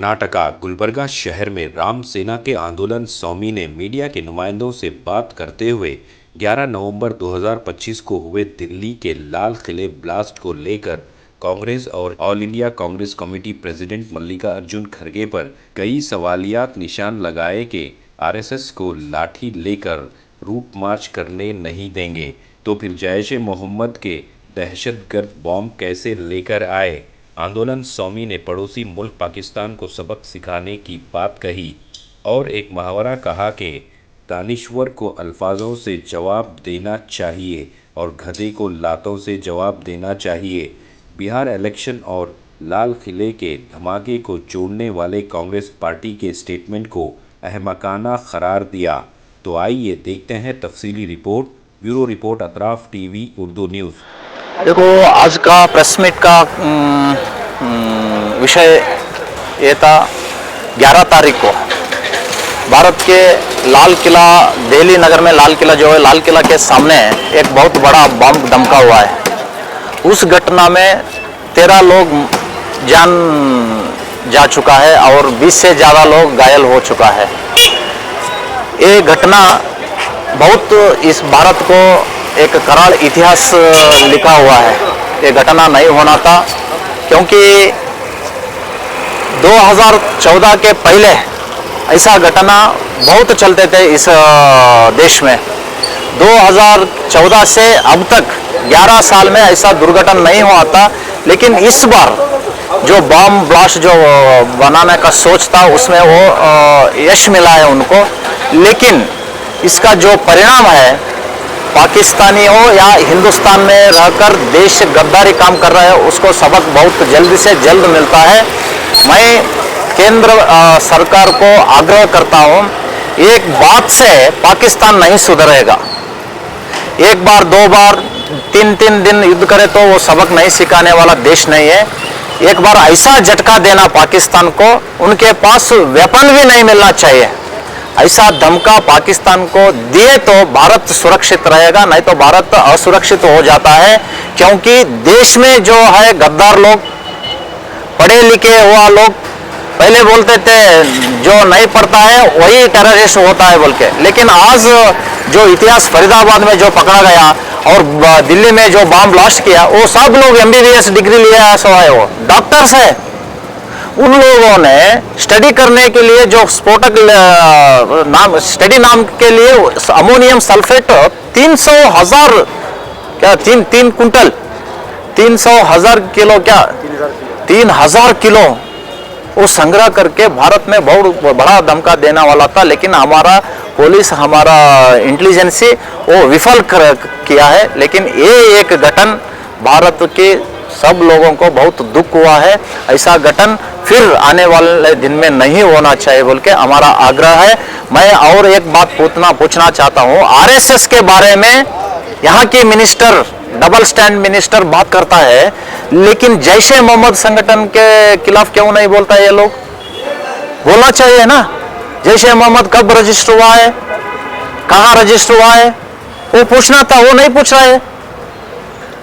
कर्नाटका गुलबर्गा शहर में राम सेना के आंदोलन स्वामी ने मीडिया के नुमाइंदों से बात करते हुए 11 नवंबर 2025 को हुए दिल्ली के लाल किले ब्लास्ट को लेकर कांग्रेस और all India Congress committee president Mallikarjun खड़गे पर कई सवालियात निशान लगाए कि आरएसएस को लाठी लेकर रूट मार्च करने नहीं देंगे तो फिर जैश ए मोहम्मद के दहशतगर्द बॉम्ब कैसे लेकर आए। आंदोलन स्वामी ने पड़ोसी मुल्क पाकिस्तान को सबक सिखाने की बात कही और एक मुहावरा कहा कि दानिश्वर को अल्फाजों से जवाब देना चाहिए और गधे को लातों से जवाब देना चाहिए। बिहार इलेक्शन और लाल किले के धमाके को जोड़ने वाले कांग्रेस पार्टी के स्टेटमेंट को अहमकाना करार दिया। तो आइए देखते हैं तफसीली report. Bureau report Atraf TV Urdu news. देखो, आज का प्रेस मीट का विषय ये था 11 तारीख को भारत के लाल किला, दिल्ली नगर में लाल किला जो है, लाल किला के सामने एक बहुत बड़ा बम धमका हुआ है। उस घटना में 13 लोग जान जा चुका है और 20 से ज़्यादा लोग घायल हो चुका है। ये घटना बहुत इस भारत को एक कराल इतिहास लिखा हुआ है। ये घटना नहीं होना था क्योंकि 2014 के पहले ऐसा घटना बहुत चलते थे इस देश में। 2014 से अब तक 11 साल में ऐसा दुर्घटना नहीं हुआ था, लेकिन इस बार जो बम ब्लास्ट जो बनाने का सोच था उसमें वो यश मिला है उनको। लेकिन इसका जो परिणाम है, पाकिस्तानी हो या हिंदुस्तान में रहकर देश गद्दारी काम कर रहा है, उसको सबक बहुत जल्द से जल्द मिलता है। मैं केंद्र सरकार को आग्रह करता हूं, एक बात से पाकिस्तान नहीं सुधरेगा। एक बार, दो बार, तीन दिन युद्ध करे तो वो सबक नहीं सिखाने वाला देश नहीं है। एक बार ऐसा झटका देना पाकिस्तान को, उनके पास वेपन भी नहीं मिलना चाहिए। ऐसा धमका पाकिस्तान को दिए तो भारत सुरक्षित रहेगा, नहीं तो भारत असुरक्षित हो जाता है। क्योंकि देश में जो है गद्दार लोग, पढ़े लिखे हुआ लोग, पहले बोलते थे जो नहीं पढ़ता है वही टेररिस्ट होता है बोल के, लेकिन आज जो इतिहास फरीदाबाद में जो पकड़ा गया और दिल्ली में जो बम ब्लास्ट किया, वो सब लोग MBBS डिग्री लिया सो है, वो डॉक्टर्स है। उन लोगों ने स्टडी करने के लिए जो स्फोटक नाम स्टडी नाम के लिए अमोनियम सल्फेट 300,000 क्या 3 कुंटल 300,000 किलो क्या 3,000 किलो वो संग्रह करके भारत में बहुत बड़ा धमका देने वाला था। लेकिन हमारा पुलिस, हमारा इंटेलिजेंसी वो विफल किया है। लेकिन ये एक घटना भारत के सब लोगों को बहुत दुख हुआ है। ऐसा घटना फिर आने वाले दिन में नहीं होना चाहिए बोल के हमारा आग्रह है। मैं और एक बात पूछना चाहता हूँ, आरएसएस के बारे में यहाँ की मिनिस्टर, डबल स्टैंड मिनिस्टर बात करता है, लेकिन जैश ए मोहम्मद संगठन के खिलाफ क्यों नहीं बोलता है? ये लोग बोलना चाहिए ना। जैश ए मोहम्मद कब रजिस्टर हुआ है, कहाँ रजिस्टर हुआ है, वो पूछना था, वो नहीं पूछ रहा है।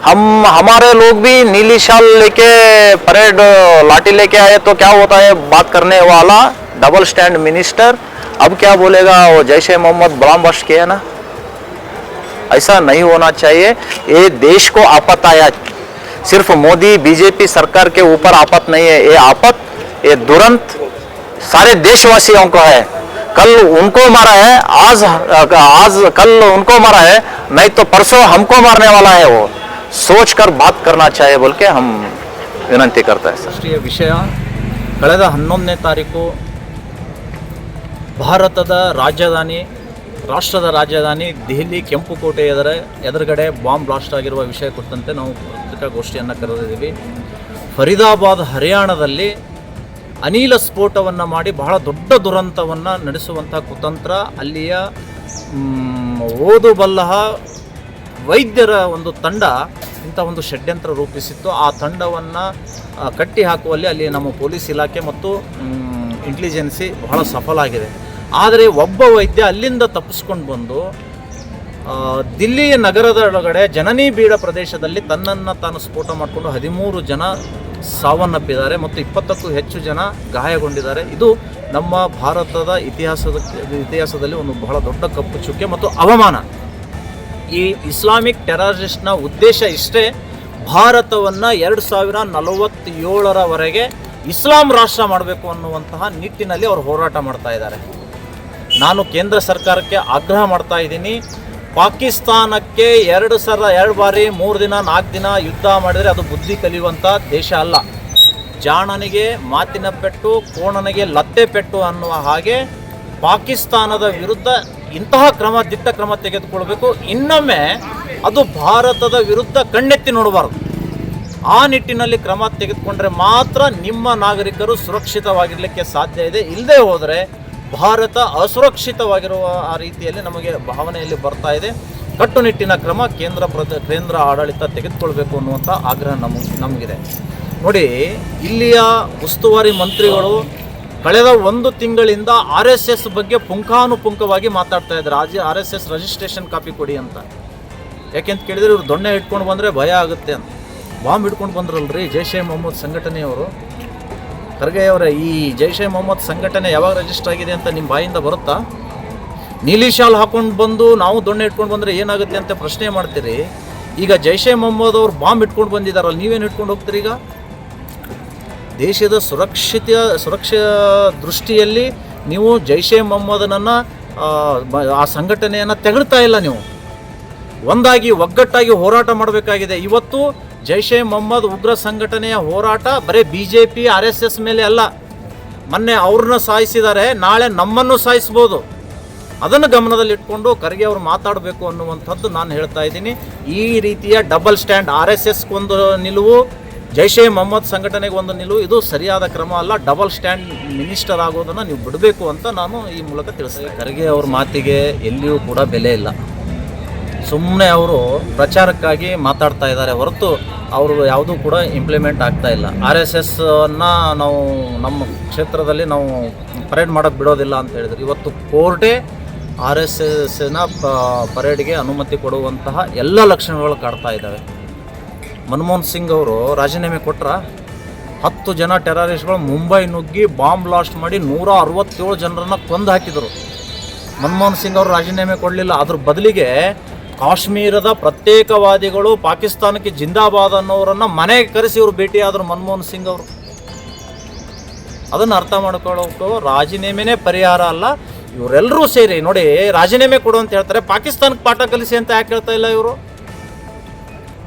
हमारे लोग भी नीली शाल लेके परेड लाठी लेके आए तो क्या होता है, बात करने वाला डबल स्टैंड मिनिस्टर अब क्या बोलेगा, वो जैश ए मोहम्मद बम ब्लास्ट किया ना। ऐसा नहीं होना चाहिए। ये देश को आफत आया, सिर्फ मोदी बीजेपी सरकार के ऊपर आफत नहीं है, ये आफत, ये दुरंत सारे देशवासियों को है। कल उनको मारा है, आज कल उनको मारा है, नहीं तो परसों हमको मारने वाला है। वो सोचकर बात करना चाहिए बोल के हम विनंती करते हैं। ರಾಷ್ಟ್ರೀಯ ವಿಷಯ, ಕಳೆದ 11ನೇ ತಾರೀಕು ಭಾರತದ ರಾಷ್ಟ್ರದ ರಾಜಧಾನಿ ದೆಹಲಿ ಕೆಂಪುಕೋಟೆ ಎದುರುಗಡೆ ಬಾಂಬ್ ಬ್ಲಾಸ್ಟ್ ಆಗಿರುವ ವಿಷಯ ಕುರಿತಂತೆ ನಾವು ಪತ್ರಿಕಾಗೋಷ್ಠಿಯನ್ನು ಕರೆದಿದ್ದೀವಿ. ಫರೀದಾಬಾದ್ ಹರಿಯಾಣದಲ್ಲಿ ಅನಿಲ ಸ್ಫೋಟವನ್ನು ಮಾಡಿ ಬಹಳ ದೊಡ್ಡ ದುರಂತವನ್ನು ನಡೆಸುವಂಥ ಕುತಂತ್ರ ಅಲ್ಲಿಯ ಓದು ಬಲ್ಲಹ ವೈದ್ಯರ ಒಂದು ತಂಡ ಇಂಥ ಒಂದು ಷಡ್ಯಂತ್ರ ರೂಪಿಸಿತ್ತು. ಆ ತಂಡವನ್ನು ಕಟ್ಟಿ ಹಾಕುವಲ್ಲಿ ಅಲ್ಲಿ ನಮ್ಮ ಪೊಲೀಸ್ ಇಲಾಖೆ ಮತ್ತು ಇಂಟೆಲಿಜೆನ್ಸಿ ಬಹಳ ಸಫಲ ಆಗಿದೆ. ಆದರೆ ಒಬ್ಬ ವೈದ್ಯ ಅಲ್ಲಿಂದ ತಪ್ಪಿಸ್ಕೊಂಡು ಬಂದು ದಿಲ್ಲಿಯ ನಗರದೊಳಗಡೆ ಜನನಿ ಬೀಡ ಪ್ರದೇಶದಲ್ಲಿ ತನ್ನನ್ನು ತಾನು ಸ್ಫೋಟ ಮಾಡಿಕೊಂಡು 13 ಜನ ಸಾವನ್ನಪ್ಪಿದ್ದಾರೆ ಮತ್ತು 20ಕ್ಕೂ ಹೆಚ್ಚು ಜನ ಗಾಯಗೊಂಡಿದ್ದಾರೆ. ಇದು ನಮ್ಮ ಭಾರತದ ಇತಿಹಾಸದಲ್ಲಿ ಒಂದು ಬಹಳ ದೊಡ್ಡ ಕಪ್ಪು ಚುಕ್ಕೆ ಮತ್ತು ಅವಮಾನ. ಈ ಇಸ್ಲಾಮಿಕ್ ಟೆರರಿಸ್ಟ್ನ ಉದ್ದೇಶ ಇಷ್ಟೇ, ಭಾರತವನ್ನು 2047ರವರೆಗೆ ಇಸ್ಲಾಂ ರಾಷ್ಟ್ರ ಮಾಡಬೇಕು ಅನ್ನುವಂತಹ ನಿಟ್ಟಿನಲ್ಲಿ ಅವರು ಹೋರಾಟ ಮಾಡ್ತಾ ಇದ್ದಾರೆ. ನಾನು ಕೇಂದ್ರ ಸರ್ಕಾರಕ್ಕೆ ಆಗ್ರಹ ಮಾಡ್ತಾ ಇದ್ದೀನಿ, ಪಾಕಿಸ್ತಾನಕ್ಕೆ 2 ಬಾರಿ 3 ದಿನ 4 ದಿನ ಯುದ್ಧ ಮಾಡಿದರೆ ಅದು ಬುದ್ಧಿ ಕಲಿಯುವಂಥ ದೇಶ ಅಲ್ಲ. ಜಾಣನಿಗೆ ಮಾತಿನ ಪೆಟ್ಟು, ಕೋಣನಿಗೆ ಲತ್ತೆ ಪೆಟ್ಟು ಅನ್ನುವ ಹಾಗೆ ಪಾಕಿಸ್ತಾನದ ವಿರುದ್ಧ ಇಂತಹ ದಿಟ್ಟ ಕ್ರಮ ತೆಗೆದುಕೊಳ್ಬೇಕು. ಇನ್ನೊಮ್ಮೆ ಅದು ಭಾರತದ ವಿರುದ್ಧ ಕಣ್ಣೆತ್ತಿ ನೋಡಬಾರ್ದು. ಆ ನಿಟ್ಟಿನಲ್ಲಿ ಕ್ರಮ ತೆಗೆದುಕೊಂಡ್ರೆ ಮಾತ್ರ ನಿಮ್ಮ ನಾಗರಿಕರು ಸುರಕ್ಷಿತವಾಗಿರಲಿಕ್ಕೆ ಸಾಧ್ಯ ಇದೆ. ಇಲ್ಲದೆ ಹೋದರೆ ಭಾರತ ಅಸುರಕ್ಷಿತವಾಗಿರುವ ಆ ರೀತಿಯಲ್ಲಿ ನಮಗೆ ಭಾವನೆಯಲ್ಲಿ ಬರ್ತಾ ಇದೆ. ಕಟ್ಟುನಿಟ್ಟಿನ ಕ್ರಮ ಕೇಂದ್ರ ಆಡಳಿತ ತೆಗೆದುಕೊಳ್ಬೇಕು ಅನ್ನುವಂಥ ಆಗ್ರಹ ನಮಗಿದೆ. ನೋಡಿ, ಇಲ್ಲಿಯ ಉಸ್ತುವಾರಿ ಮಂತ್ರಿಗಳು ಕಳೆದ 1 ತಿಂಗಳಿಂದ RSS ಬಗ್ಗೆ ಪುಂಖಾನುಪುಂಖವಾಗಿ ಮಾತಾಡ್ತಾ ಇದ್ದಾರೆ. RSS ರಿಜಿಸ್ಟ್ರೇಷನ್ ಕಾಪಿ ಕೊಡಿ ಅಂತ. ಯಾಕೆಂತ ಕೇಳಿದರೆ ಇವರು ದೊಣ್ಣೆ ಇಟ್ಕೊಂಡು ಬಂದರೆ ಭಯ ಆಗುತ್ತೆ ಅಂತ. ಬಾಂಬ್ ಹಿಡ್ಕೊಂಡು ಬಂದ್ರಲ್ರಿ ಜೈಷ್ ಎ ಮೊಹಮ್ಮದ್ ಸಂಘಟನೆಯವರು. ಖರ್ಗೆ ಅವರೇ, ಈ ಜೈಷ್ ಎ ಮೊಹಮ್ಮದ್ ಸಂಘಟನೆ ಯಾವಾಗ ರಿಜಿಸ್ಟರ್ ಆಗಿದೆ ಅಂತ ನಿಮ್ಮ ಬಾಯಿಂದ ಬರುತ್ತಾ? ನೀಲಿ ಶಾಲ್ ಹಾಕೊಂಡು ಬಂದು ನಾವು ದೊಣ್ಣೆ ಇಟ್ಕೊಂಡು ಬಂದರೆ ಏನಾಗುತ್ತೆ ಅಂತ ಪ್ರಶ್ನೆ ಮಾಡ್ತೀರಿ. ಈಗ ಜೈಷ್ ಎ ಮೊಹಮ್ಮದ್ ಅವರು ಬಾಂಬ್ ಇಟ್ಕೊಂಡು ಬಂದಿದ್ದಾರಲ್ಲ, ನೀವೇನು ಇಟ್ಕೊಂಡು ಹೋಗ್ತೀರಿ? ಈಗ ದೇಶದ ಸುರಕ್ಷೆ ದೃಷ್ಟಿಯಲ್ಲಿ ನೀವು ಜೈಷ್ ಎ ಮೊಹಮ್ಮದನನ್ನು ಆ ಸಂಘಟನೆಯನ್ನು ತೆಗಳ್ತಾ ಇಲ್ಲ. ನೀವು ಒಂದಾಗಿ ಒಗ್ಗಟ್ಟಾಗಿ ಹೋರಾಟ ಮಾಡಬೇಕಾಗಿದೆ. ಇವತ್ತು ಜೈಷ್ ಎ ಮೊಹಮ್ಮದ್ ಉಗ್ರ ಸಂಘಟನೆಯ ಹೋರಾಟ ಬರೀ BJP RSS ಮೇಲೆ ಅಲ್ಲ. ಮೊನ್ನೆ ಅವ್ರನ್ನ ಸಾಯಿಸಿದ್ದಾರೆ, ನಾಳೆ ನಮ್ಮನ್ನು ಸಾಯಿಸ್ಬೋದು. ಅದನ್ನು ಗಮನದಲ್ಲಿಟ್ಕೊಂಡು ಖರ್ಗೆ ಅವರು ಮಾತಾಡಬೇಕು ಅನ್ನುವಂಥದ್ದು ನಾನು ಹೇಳ್ತಾ ಇದ್ದೀನಿ. ಈ ರೀತಿಯ ಡಬಲ್ ಸ್ಟ್ಯಾಂಡ್, RSSಗೊಂದು ನಿಲುವು, ಜೈಷ್ ಎ ಮೊಹಮ್ಮದ್ ಸಂಘಟನೆಗೆ ಒಂದು ನಿಲುವು, ಇದು ಸರಿಯಾದ ಕ್ರಮ ಅಲ್ಲ. ಡಬಲ್ ಸ್ಟ್ಯಾಂಡ್ ಮಿನಿಸ್ಟರ್ ಆಗೋದನ್ನು ನೀವು ಬಿಡಬೇಕು ಅಂತ ನಾನು ಈ ಮೂಲಕ ತಿಳಿಸ್ತೀನಿ. ಖರ್ಗೆ ಅವ್ರ ಮಾತಿಗೆ ಎಲ್ಲಿಯೂ ಕೂಡ ಬೆಲೆ ಇಲ್ಲ. ಸುಮ್ಮನೆ ಅವರು ಪ್ರಚಾರಕ್ಕಾಗಿ ಮಾತಾಡ್ತಾ ಇದ್ದಾರೆ ಹೊರತು ಅವರು ಯಾವುದೂ ಕೂಡ ಇಂಪ್ಲಿಮೆಂಟ್ ಆಗ್ತಾ ಇಲ್ಲ. RSSನ್ನು ನಾವು ನಮ್ಮ ಕ್ಷೇತ್ರದಲ್ಲಿ ನಾವು ಪರೇಡ್ ಮಾಡೋಕ್ಕೆ ಬಿಡೋದಿಲ್ಲ ಅಂತ ಹೇಳಿದ್ರು. ಇವತ್ತು ಕೋರ್ಟೇ RSSನ ಪರೇಡ್ಗೆ ಅನುಮತಿ ಕೊಡುವಂತಹ ಎಲ್ಲ ಲಕ್ಷಣಗಳು ಕಾಡ್ತಾ ಇದ್ದಾವೆ. ಮನಮೋಹನ್ ಸಿಂಗ್ ಅವರು ರಾಜೀನಾಮೆ ಕೊಟ್ಟರ 10 ಜನ ಟೆರರಿಸ್ಟ್ಗಳು ಮುಂಬೈ ನುಗ್ಗಿ ಬಾಂಬ್ ಬ್ಲಾಸ್ಟ್ ಮಾಡಿ 167 ಜನರನ್ನು ಕೊಂದು ಹಾಕಿದರು. ಮನಮೋಹನ್ ಸಿಂಗ್ ಅವರು ರಾಜೀನಾಮೆ ಕೊಡಲಿಲ್ಲ. ಅದ್ರ ಬದಲಿಗೆ ಕಾಶ್ಮೀರದ ಪ್ರತ್ಯೇಕವಾದಿಗಳು ಪಾಕಿಸ್ತಾನಕ್ಕೆ ಜಿಂದಾಬಾದ್ ಅನ್ನೋರನ್ನು ಮನೆಗೆ ಕರೆಸಿ ಇವರು ಭೇಟಿಯಾದರು ಮನಮೋಹನ್ ಸಿಂಗ್ ಅವರು. ಅದನ್ನು ಅರ್ಥ ಮಾಡ್ಕೊಳ್ಳೋಕೆ ರಾಜೀನಾಮೆನೇ ಪರಿಹಾರ ಅಲ್ಲ. ಇವರೆಲ್ಲರೂ ಸೇರಿ ನೋಡಿ ರಾಜೀನಾಮೆ ಕೊಡು ಅಂತ ಹೇಳ್ತಾರೆ, ಪಾಕಿಸ್ತಾನಕ್ಕೆ ಪಾಠ ಕಲಿಸಿ ಅಂತ ಯಾಕೆ ಹೇಳ್ತಾ ಇಲ್ಲ ಇವರು?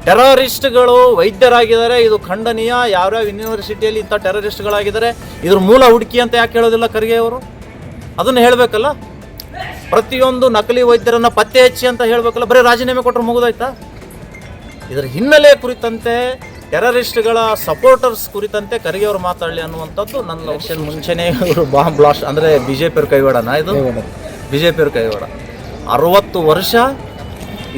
ಟೆರರಿಸ್ಟ್ಗಳು ವೈದ್ಯರಾಗಿದ್ದಾರೆ, ಇದು ಖಂಡನೀಯ. ಯಾವ್ಯಾವ ಯೂನಿವರ್ಸಿಟಿಯಲ್ಲಿ ಇಂಥ ಟೆರರಿಸ್ಟ್ಗಳಾಗಿದ್ದಾರೆ, ಇದ್ರ ಮೂಲ ಹುಡುಕಿ ಅಂತ ಯಾಕೆ ಹೇಳೋದಿಲ್ಲ ಖರ್ಗೆ ಅವರು? ಅದನ್ನು ಹೇಳಬೇಕಲ್ಲ. ಪ್ರತಿಯೊಂದು ನಕಲಿ ವೈದ್ಯರನ್ನು ಪತ್ತೆ ಹಚ್ಚಿ ಅಂತ ಹೇಳಬೇಕಲ್ಲ. ಬರೀ ರಾಜೀನಾಮೆ ಕೊಟ್ಟರೆ ಮುಗಿದೋಯ್ತಾ? ಇದರ ಹಿನ್ನೆಲೆ ಕುರಿತಂತೆ, ಟೆರರಿಸ್ಟ್ಗಳ ಸಪೋರ್ಟರ್ಸ್ ಕುರಿತಂತೆ ಖರ್ಗೆ ಅವರು ಮಾತಾಡಲಿ ಅನ್ನುವಂಥದ್ದು ನನ್ನ ಎಲೆಕ್ಷನ್ ಮುಂಚೆನೇ ಇವರು ಬಾಂಬ್ ಬ್ಲಾಸ್ಟ್ ಅಂದರೆ BJP ಕೈವಾಡನ ಇದು? BJP ಕೈವಾಡ. 60 ವರ್ಷ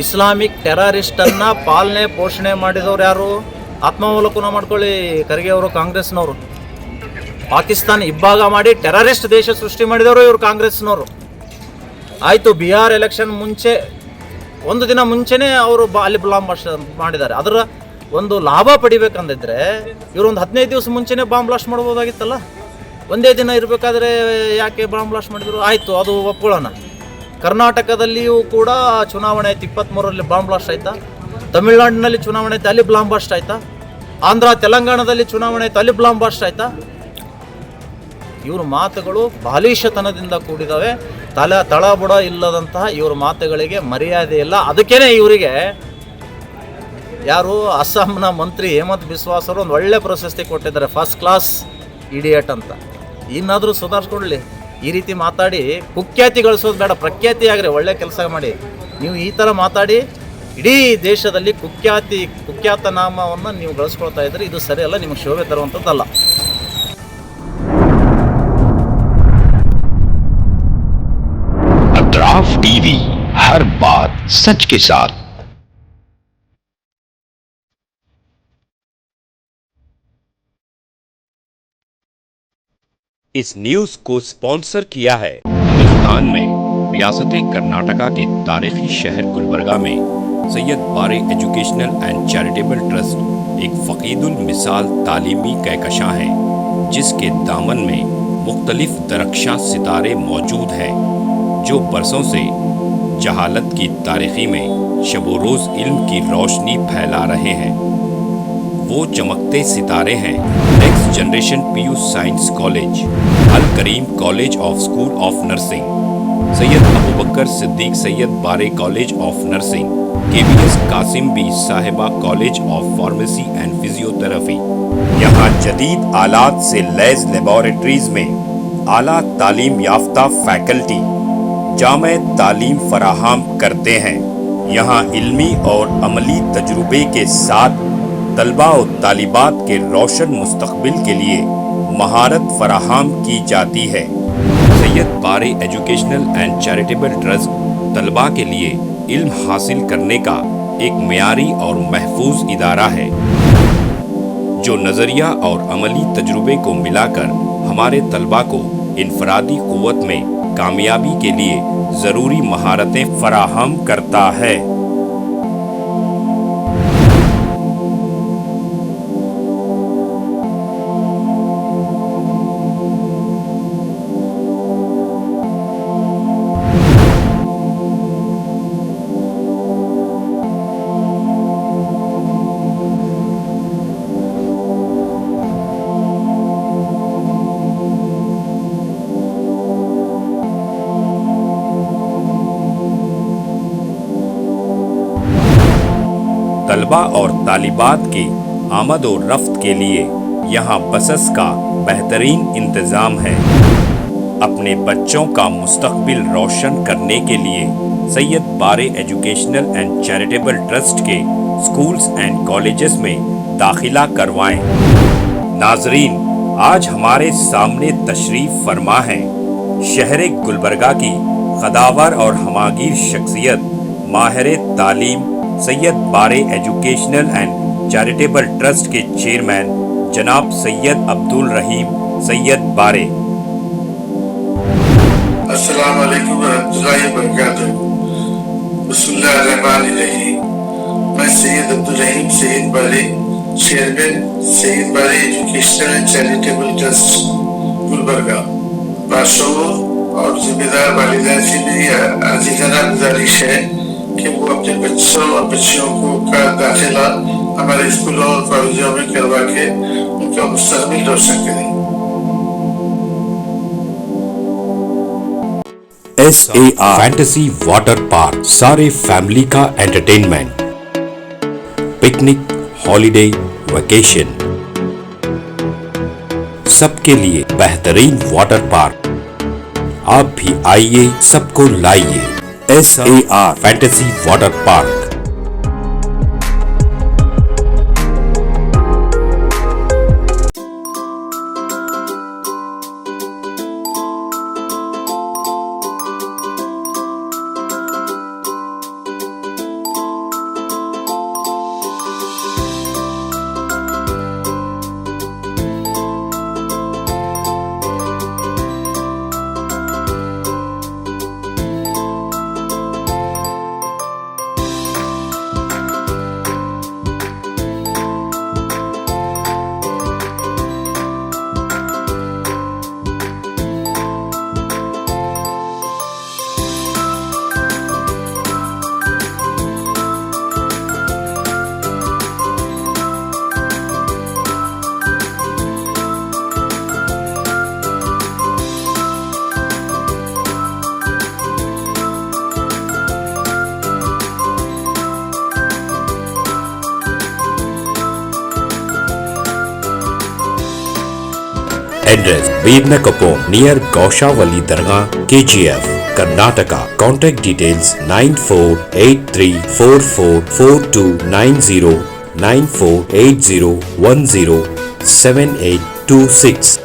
ಇಸ್ಲಾಮಿಕ್ ಟೆರರಿಸ್ಟನ್ನು ಪಾಲನೆ ಪೋಷಣೆ ಮಾಡಿದವರು ಯಾರು? ಆತ್ಮಾವಲೋಕನ ಮಾಡ್ಕೊಳ್ಳಿ ಖರ್ಗೆ ಅವರು, ಕಾಂಗ್ರೆಸ್ನವರು. ಪಾಕಿಸ್ತಾನ ಇಬ್ಬಾಗ ಮಾಡಿ ಟೆರರಿಸ್ಟ್ ದೇಶ ಸೃಷ್ಟಿ ಮಾಡಿದವರು ಇವರು ಕಾಂಗ್ರೆಸ್ನವರು. ಆಯಿತು, ಬಿಹಾರ್ ಎಲೆಕ್ಷನ್ ಮುಂಚೆ 1 ದಿನ ಮುಂಚೆನೇ ಅವರು ಅಲ್ಲಿ ಬಾಂಬ್ ಬ್ಲಾಸ್ಟ್ ಮಾಡಿದ್ದಾರೆ. ಅದರ ಒಂದು ಲಾಭ ಪಡಿಬೇಕಂದಿದ್ರೆ ಇವರೊಂದು 15 ದಿವಸ ಮುಂಚೆನೇ ಬಾಂಬ್ ಬ್ಲಾಸ್ಟ್ ಮಾಡ್ಬೋದಾಗಿತ್ತಲ್ಲ. ಒಂದೇ ದಿನ ಇರಬೇಕಾದ್ರೆ ಯಾಕೆ ಬಾಂಬ್ ಬ್ಲಾಸ್ಟ್ ಮಾಡಿದರು? ಆಯಿತು, ಅದು ಒಪ್ಕೊಳ್ಳೋಣ. ಕರ್ನಾಟಕದಲ್ಲಿಯೂ ಕೂಡ ಚುನಾವಣೆ ಆಯ್ತು, 23ರಲ್ಲಿ ಬಾಂಬ್ ಬ್ಲಾಸ್ಟ್ ಆಯ್ತಾ? ತಮಿಳುನಾಡಿನಲ್ಲಿ ಚುನಾವಣೆ ಆಯ್ತು, ಅಲ್ಲಿ ಬಾಂಬ್ ಬ್ಲಾಸ್ಟ್ ಆಯ್ತಾ? ಆಂಧ್ರ ತೆಲಂಗಾಣದಲ್ಲಿ ಚುನಾವಣೆ ಆಯ್ತು, ಅಲ್ಲಿ ಬಾಂಬ್ ಬ್ಲಾಸ್ಟ್ ಆಯ್ತಾ? ಇವ್ರ ಮಾತುಗಳು ಬಾಲಿಶತನದಿಂದ ಕೂಡಿದಾವೆ. ತಳಬುಡ ಇಲ್ಲದಂತಹ ಇವ್ರ ಮಾತುಗಳಿಗೆ ಮರ್ಯಾದೆ ಇಲ್ಲ. ಅದಕ್ಕೇನೆ ಇವರಿಗೆ ಯಾರು ಅಸ್ಸಾಂನ ಮಂತ್ರಿ ಹೇಮಂತ್ ಬಿಸ್ವಾಸ್ ಅವರು ಒಂದು ಒಳ್ಳೆ ಪ್ರಶಸ್ತಿ ಕೊಟ್ಟಿದ್ದಾರೆ, ಫಸ್ಟ್ ಕ್ಲಾಸ್ ಇಡಿಯಟ್ ಅಂತ. ಇನ್ನಾದರೂ ಸುಧಾರಿಸ್ಕೊಳ್ಳಿ. ಈ ರೀತಿ ಮಾತಾಡಿ ಕುಖ್ಯಾತಿ ಗಳಿಸೋದು ಬೇಡ, ಪ್ರಖ್ಯಾತಿ ಆಗ್ರಿ, ಒಳ್ಳೆ ಕೆಲಸ ಮಾಡಿ. ನೀವು ಈ ಥರ ಮಾತಾಡಿ ಇಡೀ ದೇಶದಲ್ಲಿ ಕುಖ್ಯಾತ ನಾಮವನ್ನು ನೀವು ಗಳಿಸ್ಕೊಳ್ತಾ ಇದ್ದರೆ ಇದು ಸರಿಯಲ್ಲ, ನಿಮಗೆ ಶೋಭೆ ತರುವಂಥದ್ದಲ್ಲ. अतराफ टीवी, हर बात सच के साथ। इस न्यूज को स्पॉन्सर किया है हिंदुस्तान में रियासत कर्नाटका के तारीखी शहर गुलबर्गा में Syed Bare educational and charitable trust एक फ़कीदुल मिसाल तालीमी कहकशां है, जिसके दामन में मुख्तलिफ दरख्शां सितारे मौजूद हैं जो बरसों से जहालत की तारीखी में शबो रोज़ इल्म की रोशनी फैला रहे हैं। वो चमकते सितारे हैं next generation PU science college, Al Karim college of school of nursing, Syed Abu Bakar Siddiq Syed Bare college of nursing, KBS Kasim Bi Sahiba college of pharmacy and physiotherapy. यहाँ जदीद आलात से लैस लेबोरेटरीज में आला तालीम याफ्ता फैकल्टी जामे तालीम फराहम करते हैं। यहाँ इल्मी और अमली तजुर्बे के साथ तलबा और तालिबात के रोशन मुस्तकबिल के लिए महारत फराहम की जाती है। Syed Bare educational and charitable trust तलबा के लिए इल्म हासिल करने का एक मियारी और महफूज इदारा है, जो नज़रिया और अमली तजुर्बे को मिलाकर हमारे तलबा को इनफरादी क़ुव्वत में कामयाबी के लिए ज़रूरी महारतें फराहम करता है। तलबा और तालिबात की आमद और रफ्त के लिए यहाँ बसेस का बेहतरीन इंतज़ाम है। अपने बच्चों का मुस्तकबिल रोशन करने के लिए Syed Bare educational and charitable trust के स्कूल्स एंड कॉलेजेस में दाखिला करवाएं। नाजरीन, आज हमारे सामने तशरीफ़ फरमा है शहर गुलबर्गा की खदावर और हमागीर शख्सियत माहिर तालीम Syed Bare educational and charitable trust के चेयरमैन जनाब सैयद अब्दुल रहीम सैयद बारे। अस्सलाम वालेकुम वरहमतुल्लाहि वबरकातुहू। बिस्मिल्लाहिर्रहमानिर्रहीम। मैं सैयद अब्दुल रहीम सैयद बारे, chairman Syed Bare educational and charitable trust Gulbarga, बादशाहों और जिम्मेदार वालिदैन से मेरी आजीज़ाना गुजारिश है कि वो अपने बच्चों और बच्चियों को का दाखिला हमारे स्कूलों और कॉलेजों में करवा के उनका मुस्तकबिल रोशन करें। SAR फैंटेसी वाटर पार्क, सारे फैमिली का एंटरटेनमेंट, पिकनिक, हॉलिडे, वेकेशन, सबके लिए बेहतरीन वाटर पार्क। आप भी आइए, सबको लाइए। SAR fantasy water park. Address: Veerna Kapur, near Gaushavali Dargah, KGF, Karnataka. Contact details: 9483444290, 9480107826.